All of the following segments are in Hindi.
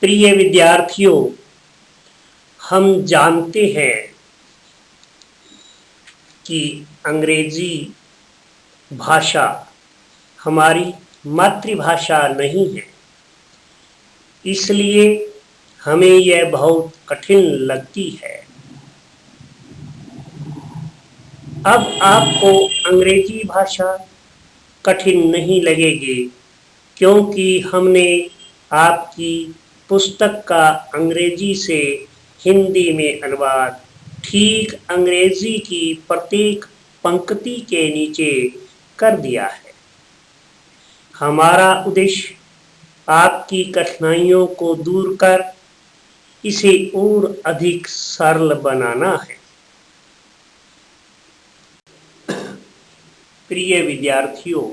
प्रिय विद्यार्थियों, हम जानते हैं कि अंग्रेजी भाषा हमारी मातृभाषा नहीं है, इसलिए हमें यह बहुत कठिन लगती है। अब आपको अंग्रेजी भाषा कठिन नहीं लगेगी, क्योंकि हमने आपकी पुस्तक का अंग्रेजी से हिंदी में अनुवाद ठीक अंग्रेजी की प्रत्येक पंक्ति के नीचे कर दिया है। हमारा उद्देश्य आपकी कठिनाइयों को दूर कर इसे और अधिक सरल बनाना है। प्रिय विद्यार्थियों,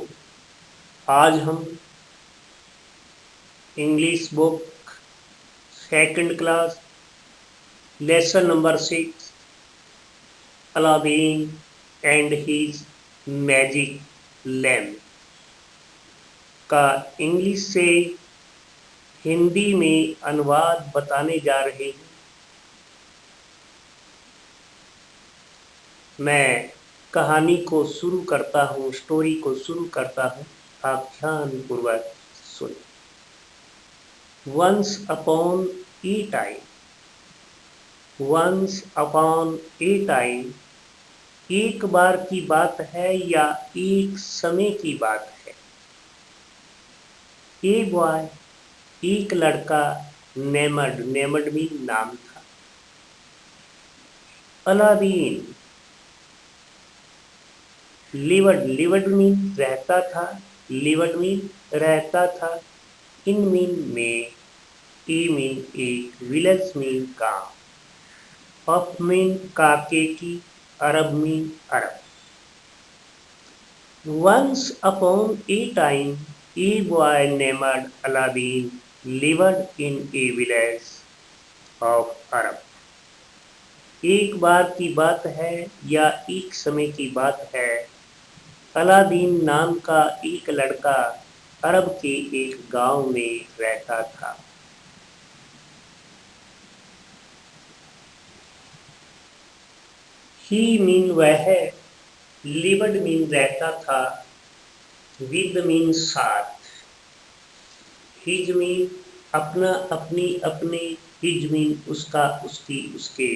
आज हम English book second class lesson number 6 Aladdin and his magic lamp का इंग्लिश से हिंदी में अनुवाद बताने जा रहे हैं। मैं कहानी को शुरू करता हूँ, स्टोरी को शुरू करता हूँ, आप ध्यानपूर्वक सुनिए। Once upon a time, once upon a time एक बार की बात है या एक समय की बात है। ए बॉय, एक लड़का, नेमड, नेमड मीन नाम था। अलादीन, लिवड, लिवड मीन रहता था, लिवड मीन रहता था। इन मीन में, ई मीन एक, विलेज मीन गांव, अप मीन काके की, अरब मीन अरब। Once upon a time a boy named Aladdin lived in a village of Arab. एक बार की बात है या एक समय की बात है, अलादीन नाम का एक लड़का अरब के एक गांव में रहता था। ही मीन वह, लिव्ड मीन रहता था, विद मीन साथ, हिज मीन अपना, अपनी, अपने, हिज मीन उसका, उसकी, उसके।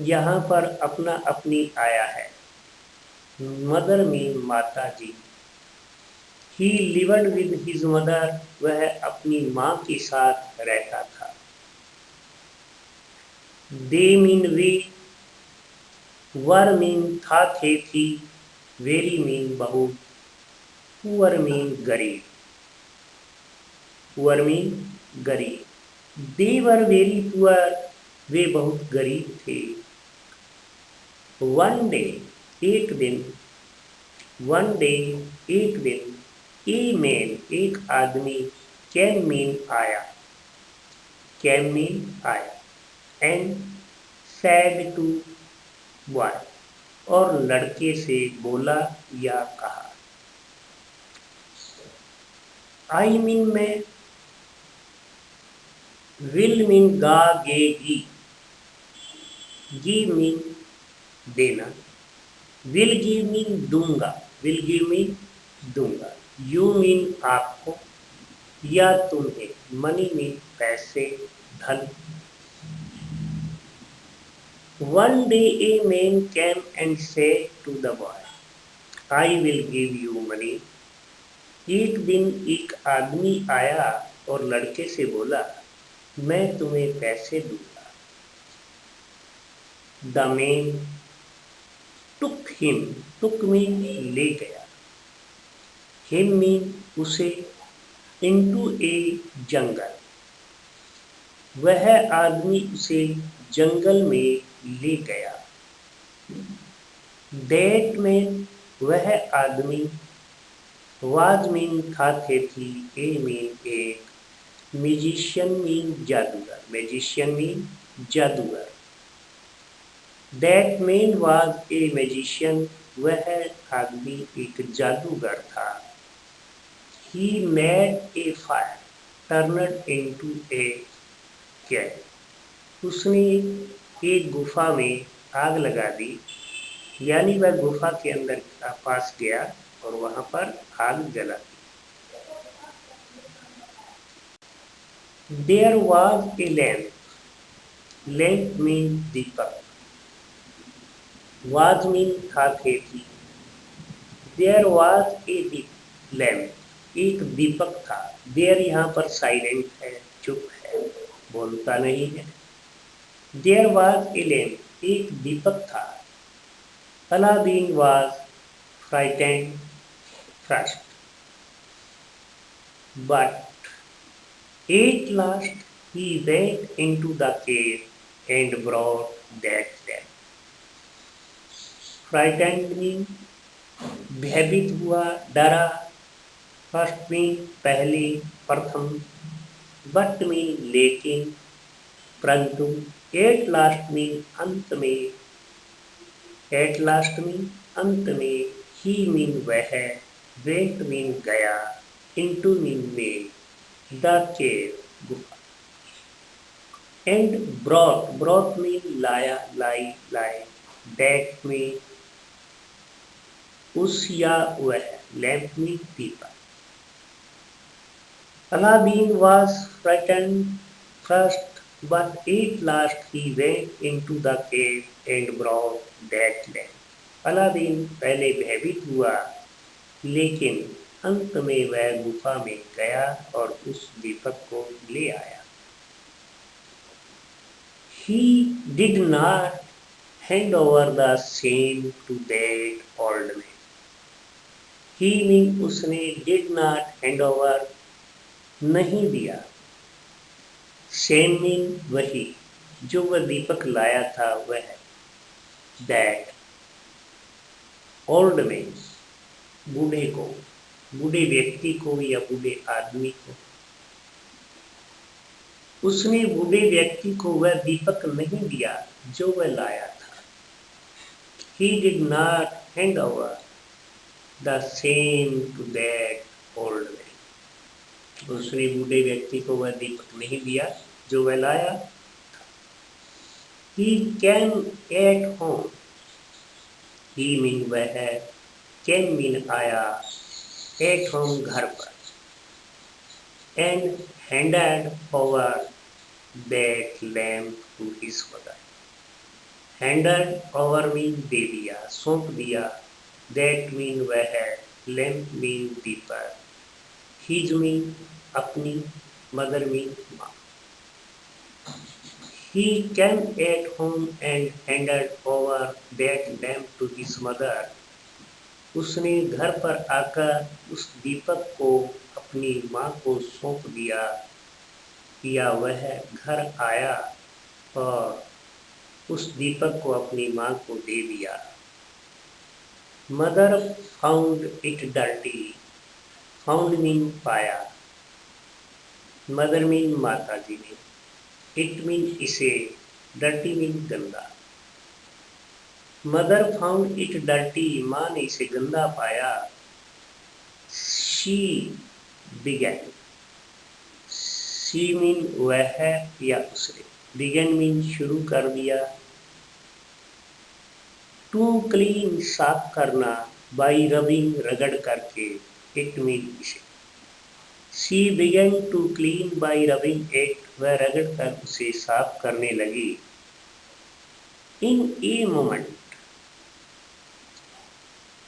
यहाँ पर अपना अपनी आया है। मदर मीन माता जी। He lived with his mother, वह अपनी माँ के साथ रहता था। They mean way, were mean था, थे, थी, वेरी मीन बहुत, पुअर मीन गरीब, पुअर मीन गरीब। दे वर वेरी पुअर, वे बहुत गरीब थे। वन डे, एक दिन, वन डे एक दिन, ए मैन एक आदमी, कैम मीन आया, कैम मीन आया, एंड सैड टू बॉय और लड़के से बोला या कहा। आई मीन मैं, विल मीन गा गे गी, गिव मीन देना, विल गिव मीन दूंगा, विल गिव मीन दूंगा, यू मीन आपको या तुम्हें, मनी मीन पैसे, धन। One day a man came and said to the boy, I will give you money. एक दिन एक आदमी आया और लड़के से बोला, मैं तुम्हें पैसे दूंगा। The man took him, took mean ले गया, हिम मीन उसे, इनटू ए जंगल, वह आदमी उसे जंगल में ले गया। दैट मैन, वह आदमी, वाज मीन था, थे, थी, ए मीन एक, म्यूजिशियन मीन जादूगर, मैजिशियन मीन जादूगर। That man was a magician, वह आदमी एक जादूगर था। He made a fire, turned into a cave. उसने एक गुफा में आग लगा दी, यानी वह गुफा के अंदर पास गया और वहां पर आग जला दी। There was a lamp. Lamp means Deepak. Was means था थे थी. There was a lamp. एक दीपक था। There यहाँ पर साइलेंट है, चुप है, बोलता नहीं है। There was a lamp. एक दीपक था। Aladdin was frightened first, but at last he went into the cave and brought that lamp. Frightened means भयभीत हुआ, डरा। फर्स्ट मीन पहले, प्रथम। बट मीन लेकिन, परंतु। एट लास्ट मीन अंत में। एट लास्ट मीन अंत में। ही मीन वह। वेंट मीन गया। इनटू मीन में। द केव गुफा। एंड ब्रॉट, ब्रॉट मीन लाया, लाई, लाए। दैट मीन उस या वह। Lamp mean Deepak. Aladdin was frightened first, but at last he went into the cave and brought that lamp. Aladdin पहले भयभीत हुआ, लेकिन अंत में वह गुफा में गया और उस दीपक को ले आया। He did not hand over the same to that old man. He means उसने did not hand over नहीं दिया। सेम मीन वही, जो वह दीपक लाया था वह। दैट ओल्ड मैन, बूढ़े को, बूढ़े व्यक्ति को या बूढ़े आदमी को। उसने बूढ़े व्यक्ति को वह दीपक नहीं दिया जो वह लाया था। He did not hand over the same to that old man. उसने बूढ़े व्यक्ति को वह दीपक नहीं दिया जो वह लाया। He came at home. He mean वह है, came मीन आया, at home घर पर। And handed over that lamp to his mother. Handed over mean they दिया, सौंप दिया। That मीन वह है, lamp मीन दीपक। His मीन अपनी, मदर मीन माँ। He came at home and handed over that lamp to his mother. उसने घर पर आकर उस दीपक को अपनी माँ को सौंप दिया, या वह घर आया और उस दीपक को अपनी माँ को दे दिया। Mother found it dirty. Found mean पाया। मदर मीन माता जी ने। इट मीन इसे। डर्टी मीन गंदा। मदर फाउंड इट डर्टी, माँ ने इसे गंदा पाया। शी बिगैन, शी मीन वह है या उसने। बिगैन मीन शुरू कर दिया। टू क्लीन साफ करना, बाई रबिंग रगड़ करके। इट मीन इसे। She began to clean by rubbing it. वह रगड़ कर उसे साफ करने लगी। In a moment,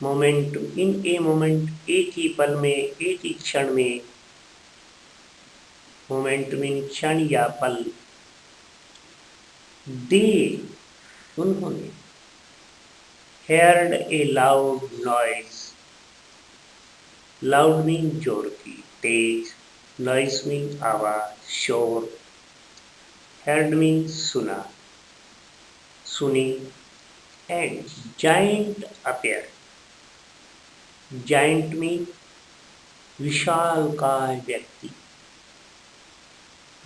moment, in a moment एक ही पल में, एक ही क्षण में। मोमेंट मीन क्षण या पल। दे उन्होंने। heard a loud noise. Loud mean जोर की, तेज। नॉइस मीन आवाज, शोर। हेard मीन सुना, सुनी। And giant appear. Giant mean विशालकाय व्यक्ति,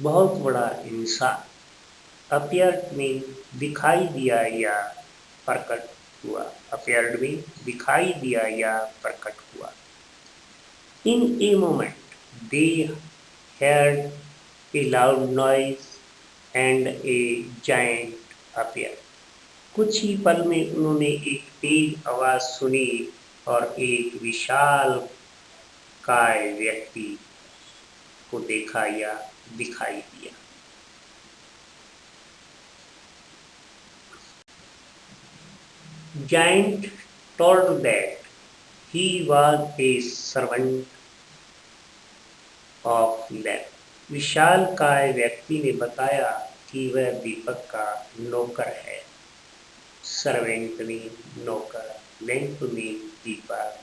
बहुत बड़ा इंसान। अपीयर्ड मीन दिखाई दिया या प्रकट हुआ। अपीयर्ड मीन दिखाई दिया या प्रकट हुआ। In a moment, they heard a loud noise and a giant appeared. कुछ ही पल में उन्होंने एक तेज आवाज सुनी और एक विशाल काय व्यक्ति को देखा या दिखाई दिया। Giant told that he was a servant of Lem. विशाल काय व्यक्ति ने बताया कि वह दीपक का नौकर है। सर्वेंट मीन नौकर, लैंप मीन दीपक।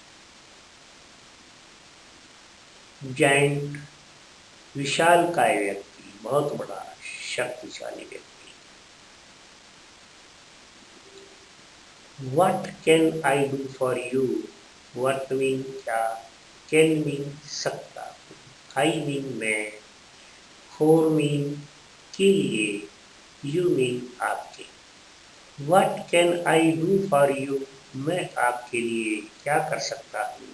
जायंट विशाल काय व्यक्ति, बहुत बड़ा शक्तिशाली व्यक्ति। What can I do for you? What mean क्या, can mean सकता, I mean मैं, for mean के लिए, you mean आपके। What can I do for you? मैं आपके लिए क्या कर सकता हूँ?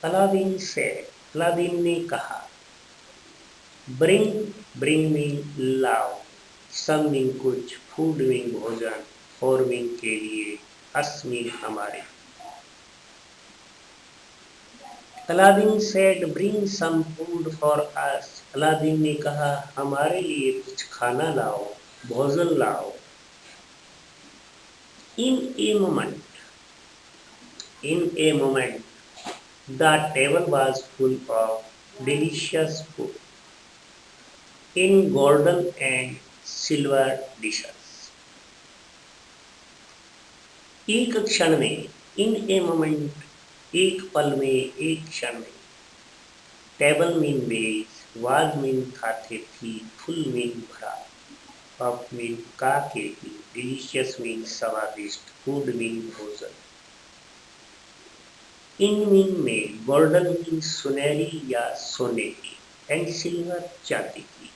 अलादीन से, अलादीन ने कहा। Bring me लाओ, some mean कुछ, food mean भोजन, for mean के लिए, us mean हमारे। Aladdin said bring some food for us. Aladdin ने कहा हमारे लिए कुछ खाना लाओ, भोजन लाओ। In a moment, the table was full of delicious food in golden and silver dishes. एक क्षण में, in a moment, एक पल में, एक क्षण में। टेबल मीन मेज, वाज मीन खाते थी, फुल मीन भरा, ऑफ मीन का के थी, डिलीशियस मीन स्वादिष्ट, फूड मीन भोजन। इन मीन में, गोल्डन मीन सुनहरी या सोने की, एंड सिल्वर चांदी की,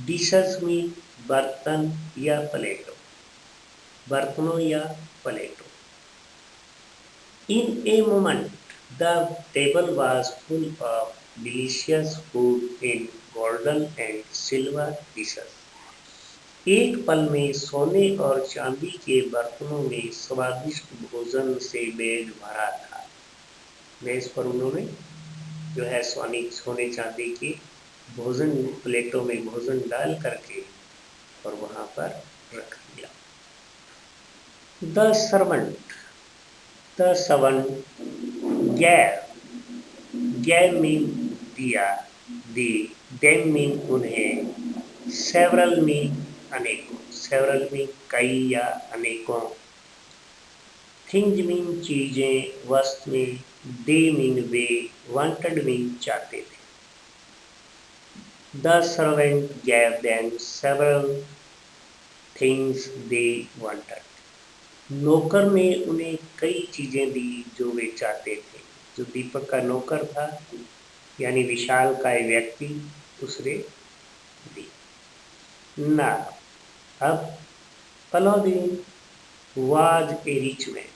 डिशेस मीन बर्तन या प्लेटों, बर्तनों या प्लेटों। In a moment the table was full of delicious food in golden and silver dishes. एक पल में सोने और चांदी के बर्तनों में स्वादिष्ट भोजन से मेज भरा था। मेज पर उन्होंने जो है सोने चांदी की भोजन प्लेटों में भोजन डाल करके और वहां पर रख दिया। द सर्वेंट गैव मीन दिया, देम मीन उन्हें, सेवरल मीन अनेकों, सेवरल मीन कई या अनेकों, थिंग्स मीन चीजें, वस्तु में, they mean way, wanted mean चाहते थे। The servant gave them several things they wanted. नौकर ने उन्हें कई चीजें दी जो वे चाहते थे। जो दीपक का नौकर था यानी विशाल का व्यक्ति, उसने दी। ना अब Aladdin was a rich man.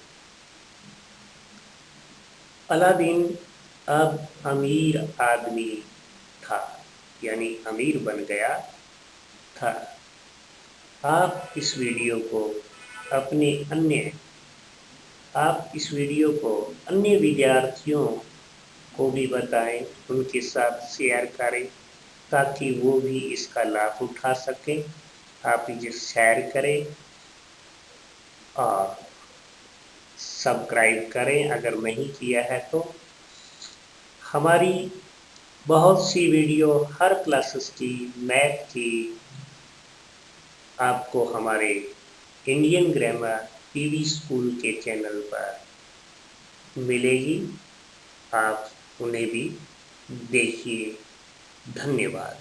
Aladdin अब अमीर आदमी था यानी अमीर बन गया था। आप इस वीडियो को अन्य विद्यार्थियों को भी बताएं, उनके साथ शेयर करें ताकि वो भी इसका लाभ उठा सकें। आप इसे शेयर करें और सब्सक्राइब करें अगर नहीं किया है तो। हमारी बहुत सी वीडियो हर क्लासेस की, मैथ की आपको हमारे इंडियन ग्रामर टीवी स्कूल के चैनल पर मिलेगी। आप उन्हें भी देखिए। धन्यवाद।